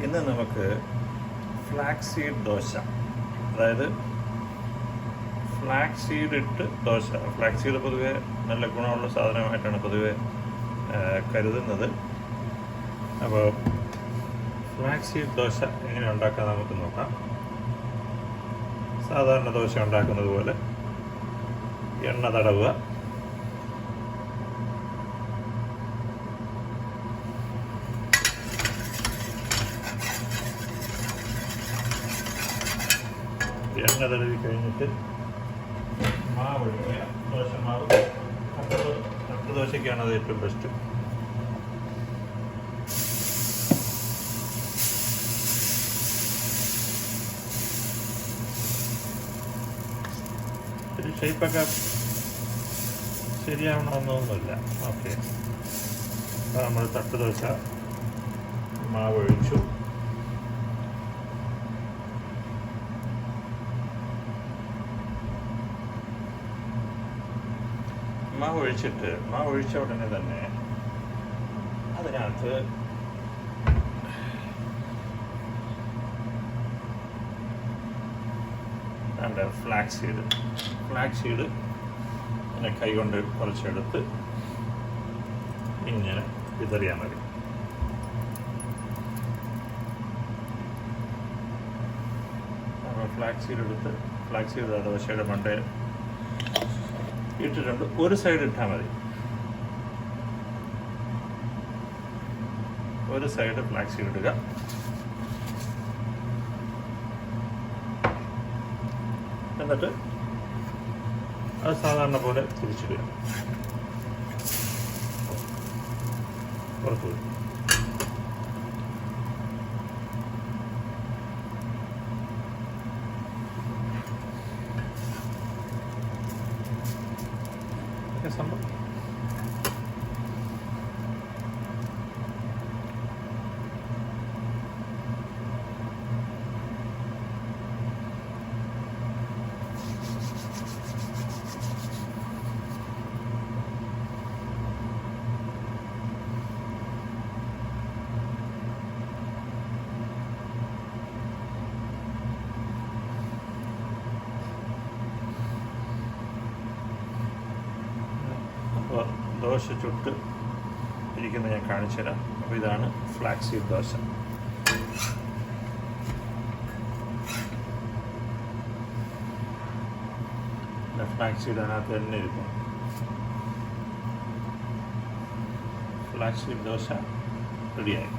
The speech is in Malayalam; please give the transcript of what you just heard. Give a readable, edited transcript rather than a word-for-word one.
ഇന്ന് നമുക്ക് ഫ്ലാക്സ് സീഡ് ദോശ, അതായത് ഫ്ലാക്സ് സീഡ് ഇട്ട് ദോശ. ഫ്ലാക്സ് സീഡ് പൊതുവെ നല്ല ഗുണമുള്ള സാധനമായിട്ടാണ് പൊതുവെ കരുതുന്നത്. അപ്പോൾ ഫ്ലാക്സ് സീഡ് ദോശ എങ്ങനെ ഉണ്ടാക്കാൻ നമുക്ക് നോക്കാം. സാധാരണ ദോശ ഉണ്ടാക്കുന്നത് പോലെ എണ്ണ തടവുക, എണ്ണ തടവി കഴിഞ്ഞിട്ട് മാവ് ഒഴിക്കുക. ദോശമാവ് തട്ട് ദോശയ്ക്കാണ് അത് ഏറ്റവും ബെസ്റ്റ്. ഷേപ്പൊക്കെ ശരിയാവണമെന്നൊന്നുമില്ല. ഓക്കെ, അപ്പോൾ നമ്മൾ തട്ട് ദോശ മാവ് ഒഴിച്ചു. മാവ് ഒഴിച്ച ഉടനെ തന്നെ അതിനകത്ത് ഫ്ലാക്സ് സീഡ് ഇങ്ങനെ കൈകൊണ്ട് കുറച്ചെടുത്ത് ഇങ്ങനെ വിതറിയാൽ മതി. അപ്പോൾ ഫ്ലാക്സ് സീഡ് ദോശയുടെ മണ്ടയിൽ ഇട്ടിട്ടുണ്ട്. ഒരു സൈഡ് ഇട്ടാൽ മതി, ഒരു സൈഡ് ഫ്ലാക്സ് സീഡ് ഇടുക. എന്നിട്ട് അത് സാധാരണ പോലെ തിരിച്ചിടുക. പുറത്തു സംഭവം. ദോശ ചുട്ട് ഇരിക്കുന്നത് ഞാൻ കാണിച്ചു തരാം. അപ്പോൾ ഇതാണ് flax seed dosa. Flax seed അതിനകത്ത് തന്നെ ഇരിക്കും. ഫ്ലാക്സ് സീഡ് ദോശ റെഡിയായി.